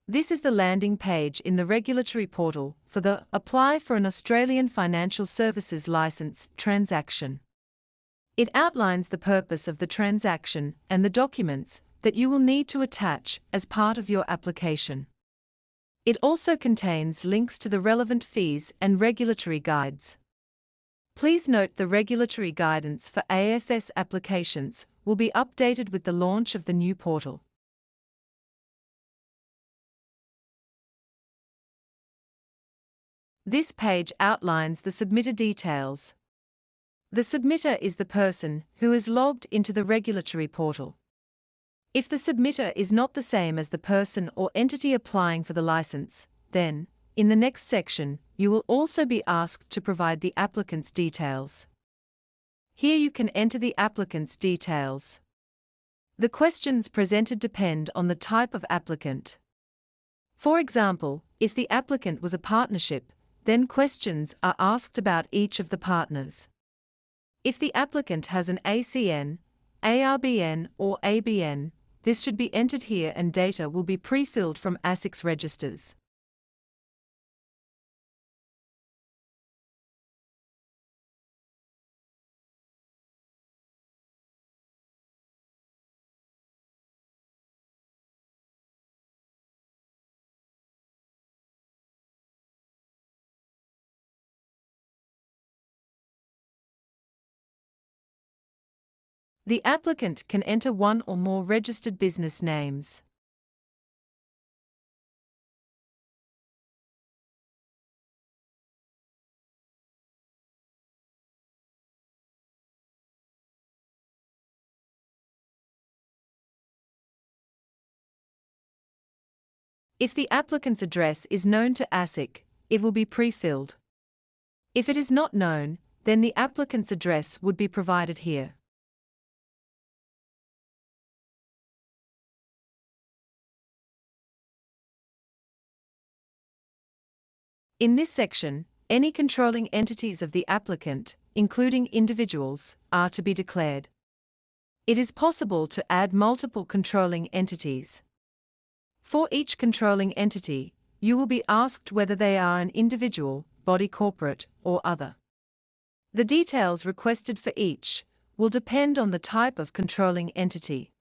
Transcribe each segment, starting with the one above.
This is the landing page in the regulatory portal for the Apply for an Australian Financial Services Licence transaction. It outlines the purpose of the transaction and the documents that you will need to attach as part of your application. It also contains links to the relevant fees and regulatory guides. Please note the regulatory guidance for AFS applications will be updated with the launch of the new portal. This page outlines the submitter details. The submitter is the person who is logged into the regulatory portal. If the submitter is not the same as the person or entity applying for the license, then, in the next section, you will also be asked to provide the applicant's details. Here you can enter the applicant's details. The questions presented depend on the type of applicant. For example, if the applicant was a partnership, then questions are asked about each of the partners. If the applicant has an ACN, ARBN or ABN, this should be entered here and data will be pre-filled from ASIC's registers. The applicant can enter one or more registered business names. If the applicant's address is known to ASIC, it will be pre-filled. If it is not known, then the applicant's address would be provided here. In this section, any controlling entities of the applicant, including individuals, are to be declared. It is possible to add multiple controlling entities. For each controlling entity, you will be asked whether they are an individual, body corporate, or other. The details requested for each will depend on the type of controlling entity.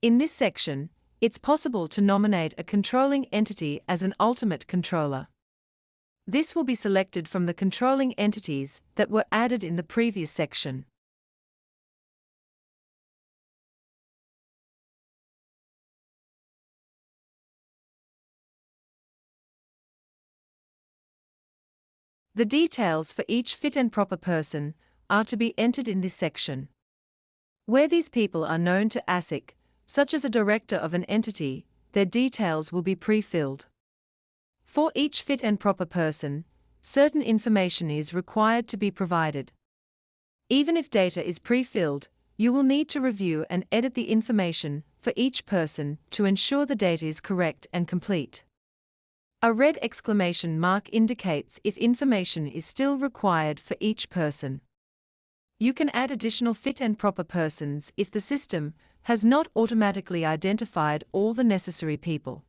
In this section, it's possible to nominate a controlling entity as an ultimate controller. This will be selected from the controlling entities that were added in the previous section. The details for each fit and proper person are to be entered in this section. Where these people are known to ASIC, such as a director of an entity, their details will be pre-filled. For each fit and proper person, certain information is required to be provided. Even if data is pre-filled, you will need to review and edit the information for each person to ensure the data is correct and complete. A red exclamation mark indicates if information is still required for each person. You can add additional fit and proper persons if the system has not automatically identified all the necessary people.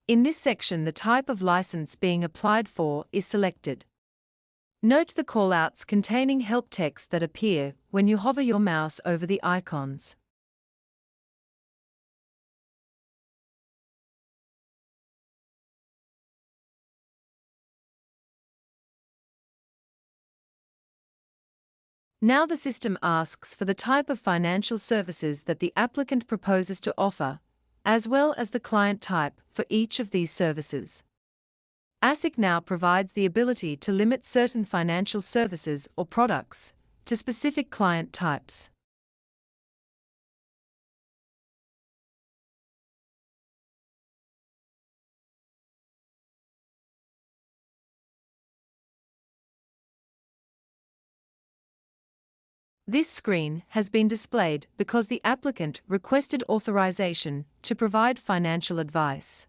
In this section, the type of license being applied for is selected. Note the callouts containing help text that appear when you hover your mouse over the icons. Now the system asks for the type of financial services that the applicant proposes to offer, as well as the client type for each of these services. ASIC now provides the ability to limit certain financial services or products to specific client types. This screen has been displayed because the applicant requested authorization to provide financial advice.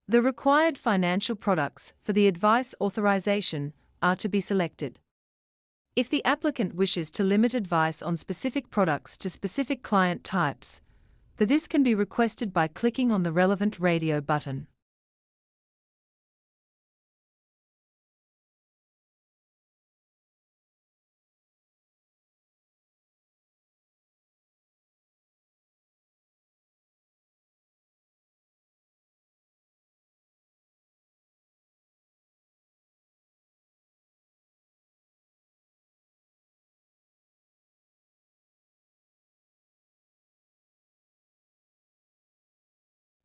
The required financial products for the advice authorization are to be selected. If the applicant wishes to limit advice on specific products to specific client types, this can be requested by clicking on the relevant radio button.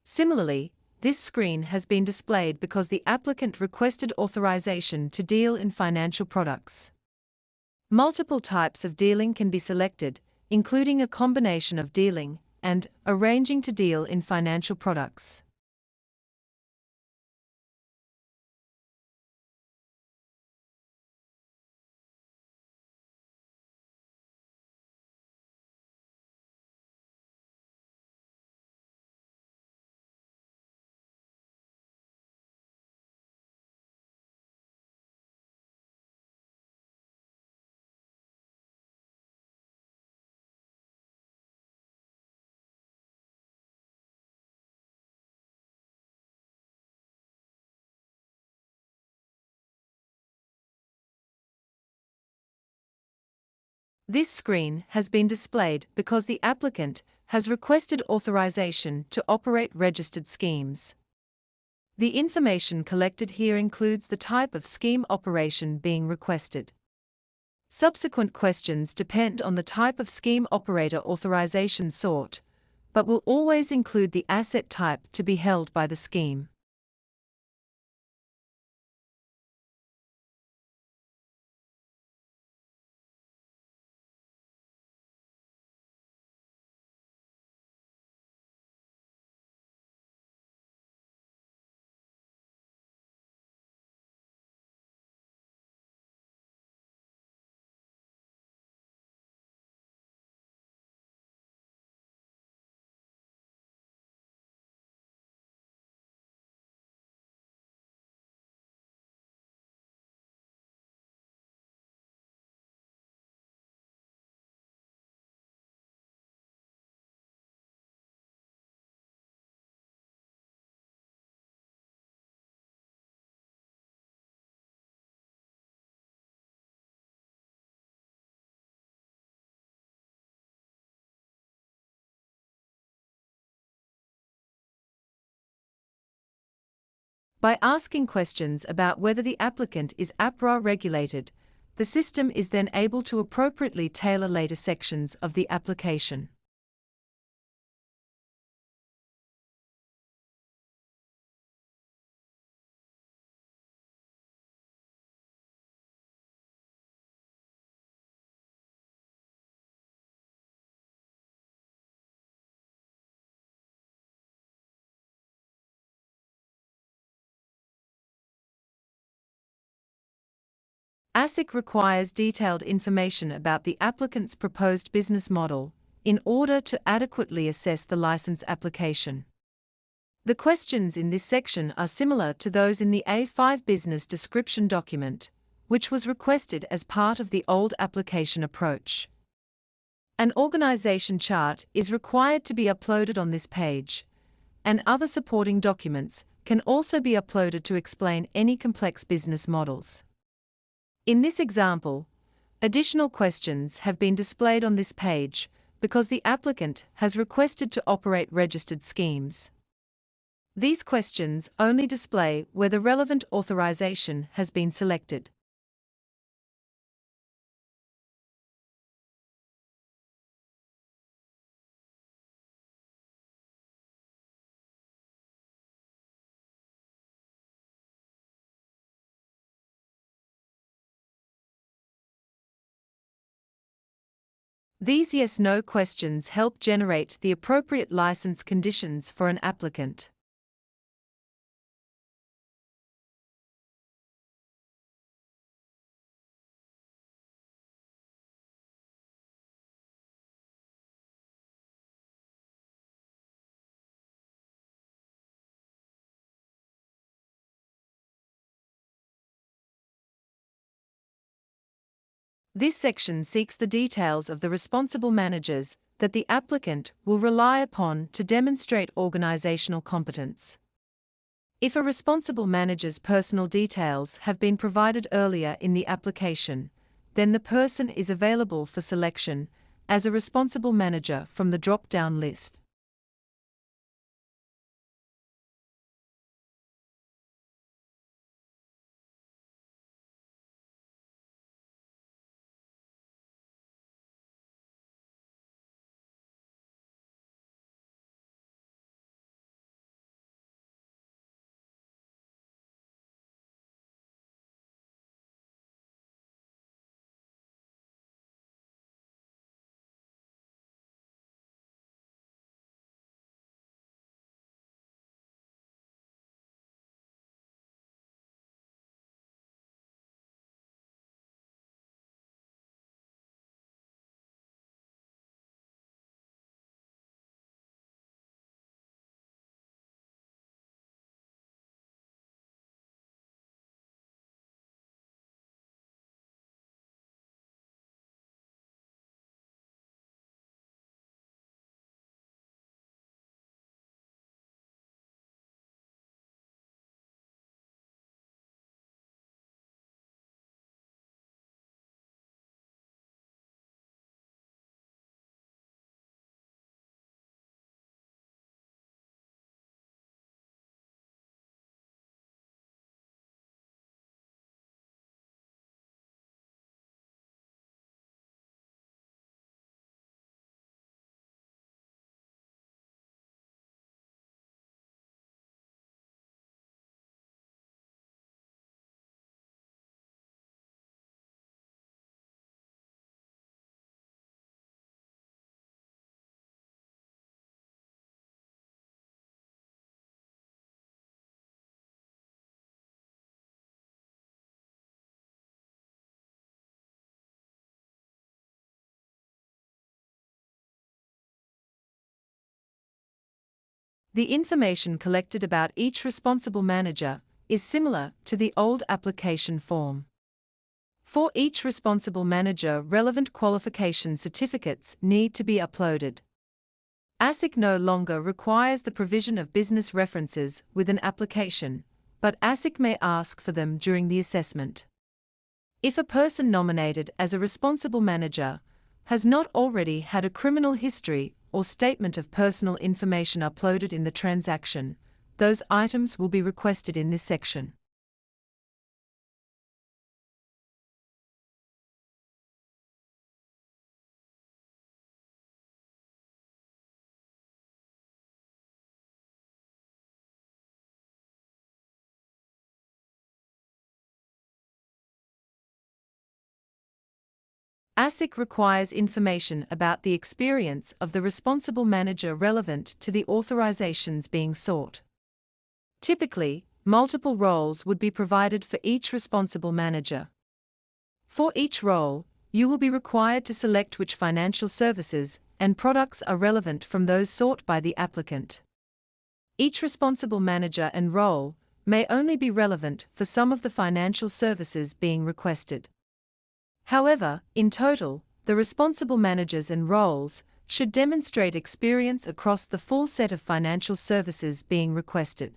Similarly, this screen has been displayed because the applicant requested authorization to deal in financial products. Multiple types of dealing can be selected, including a combination of dealing and arranging to deal in financial products. This screen has been displayed because the applicant has requested authorization to operate registered schemes. The information collected here includes the type of scheme operation being requested. Subsequent questions depend on the type of scheme operator authorization sought, but will always include the asset type to be held by the scheme. By asking questions about whether the applicant is APRA regulated, the system is then able to appropriately tailor later sections of the application. ASIC requires detailed information about the applicant's proposed business model in order to adequately assess the license application. The questions in this section are similar to those in the A5 business description document, which was requested as part of the old application approach. An organization chart is required to be uploaded on this page, and other supporting documents can also be uploaded to explain any complex business models. In this example, additional questions have been displayed on this page because the applicant has requested to operate registered schemes. These questions only display where the relevant authorization has been selected. These yes/no questions help generate the appropriate license conditions for an applicant. This section seeks the details of the responsible managers that the applicant will rely upon to demonstrate organizational competence. If a responsible manager's personal details have been provided earlier in the application, then the person is available for selection as a responsible manager from the drop-down list. The information collected about each responsible manager is similar to the old application form. For each responsible manager, relevant qualification certificates need to be uploaded. ASIC no longer requires the provision of business references with an application, but ASIC may ask for them during the assessment. If a person nominated as a responsible manager has not already had a criminal history or statement of personal information uploaded in the transaction, those items will be requested in this section. ASIC requires information about the experience of the responsible manager relevant to the authorizations being sought. Typically, multiple roles would be provided for each responsible manager. For each role, you will be required to select which financial services and products are relevant from those sought by the applicant. Each responsible manager and role may only be relevant for some of the financial services being requested. However, in total, the responsible managers and roles should demonstrate experience across the full set of financial services being requested.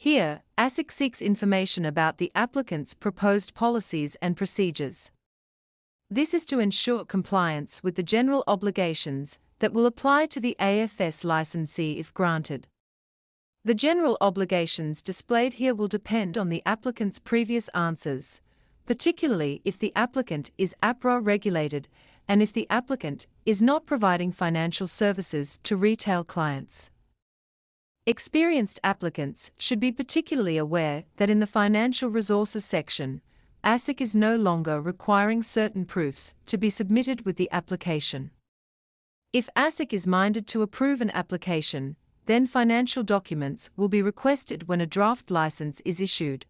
Here, ASIC seeks information about the applicant's proposed policies and procedures. This is to ensure compliance with the general obligations that will apply to the AFS licensee if granted. The general obligations displayed here will depend on the applicant's previous answers, particularly if the applicant is APRA regulated and if the applicant is not providing financial services to retail clients. Experienced applicants should be particularly aware that in the Financial Resources section, ASIC is no longer requiring certain proofs to be submitted with the application. If ASIC is minded to approve an application, then financial documents will be requested when a draft license is issued.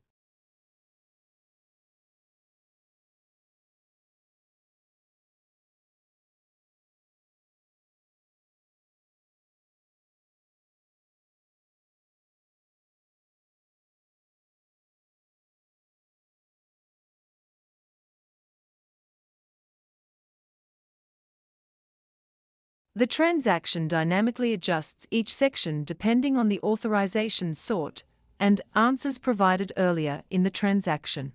The transaction dynamically adjusts each section depending on the authorizations sought and answers provided earlier in the transaction.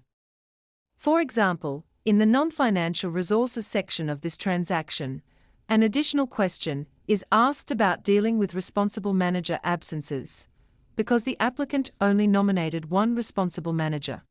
For example, in the non-financial resources section of this transaction, an additional question is asked about dealing with responsible manager absences, because the applicant only nominated one responsible manager.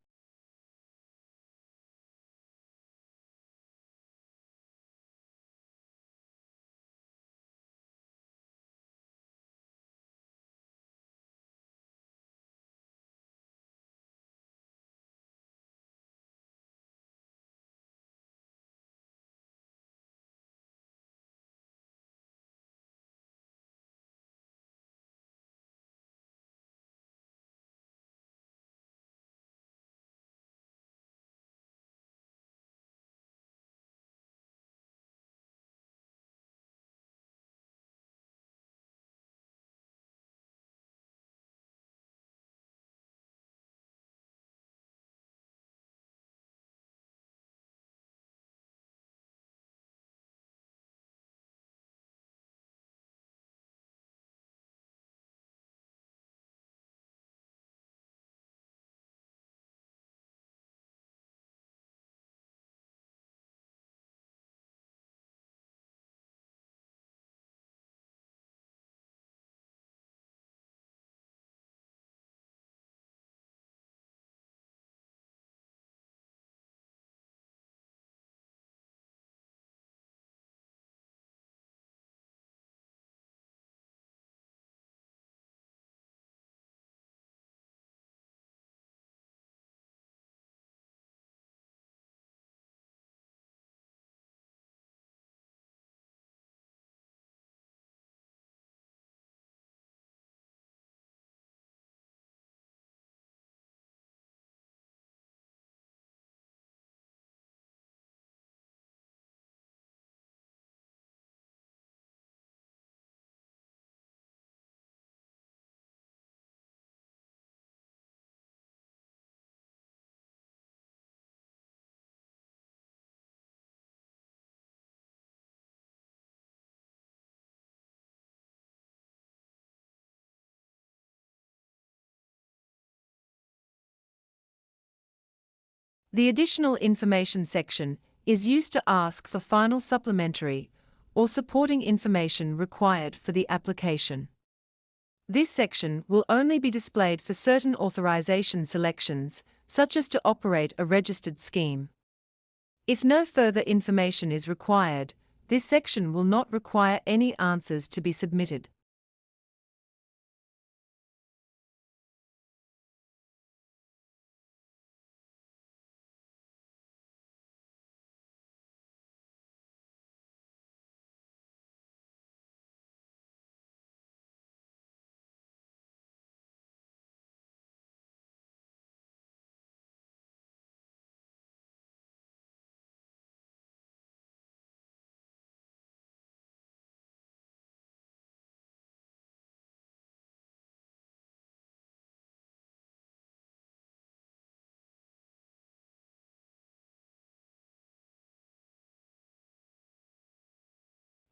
The additional information section is used to ask for final supplementary or supporting information required for the application. This section will only be displayed for certain authorization selections, such as to operate a registered scheme. If no further information is required, this section will not require any answers to be submitted.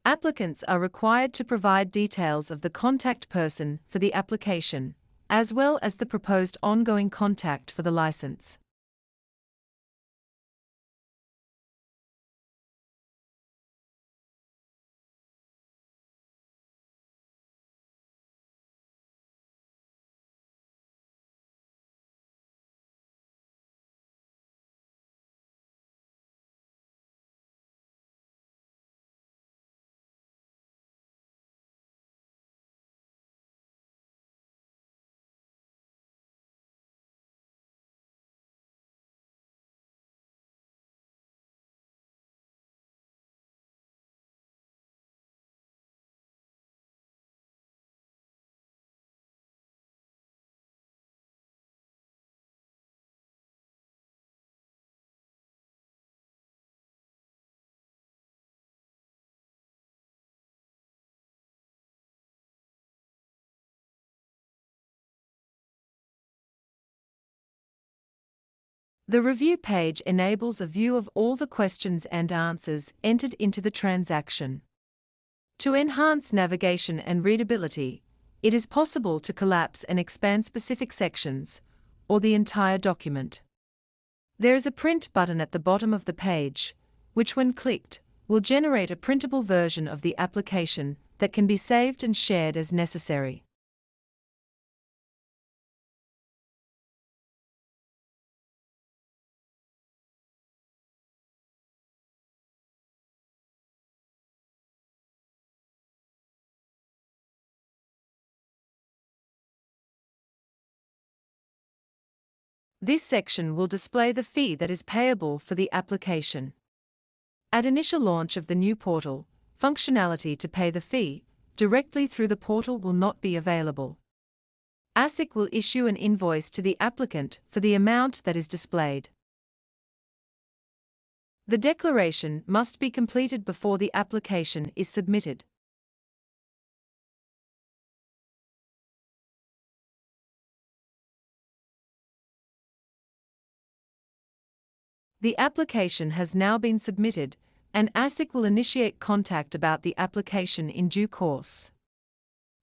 Applicants are required to provide details of the contact person for the application, as well as the proposed ongoing contact for the license. The review page enables a view of all the questions and answers entered into the transaction. To enhance navigation and readability, it is possible to collapse and expand specific sections, or the entire document. There is a print button at the bottom of the page, which when clicked, will generate a printable version of the application that can be saved and shared as necessary. This section will display the fee that is payable for the application. At initial launch of the new portal, functionality to pay the fee directly through the portal will not be available. ASIC will issue an invoice to the applicant for the amount that is displayed. The declaration must be completed before the application is submitted. The application has now been submitted, and ASIC will initiate contact about the application in due course.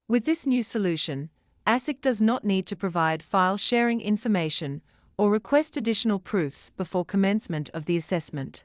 With this new solution, ASIC does not need to provide file sharing information or request additional proofs before commencement of the assessment.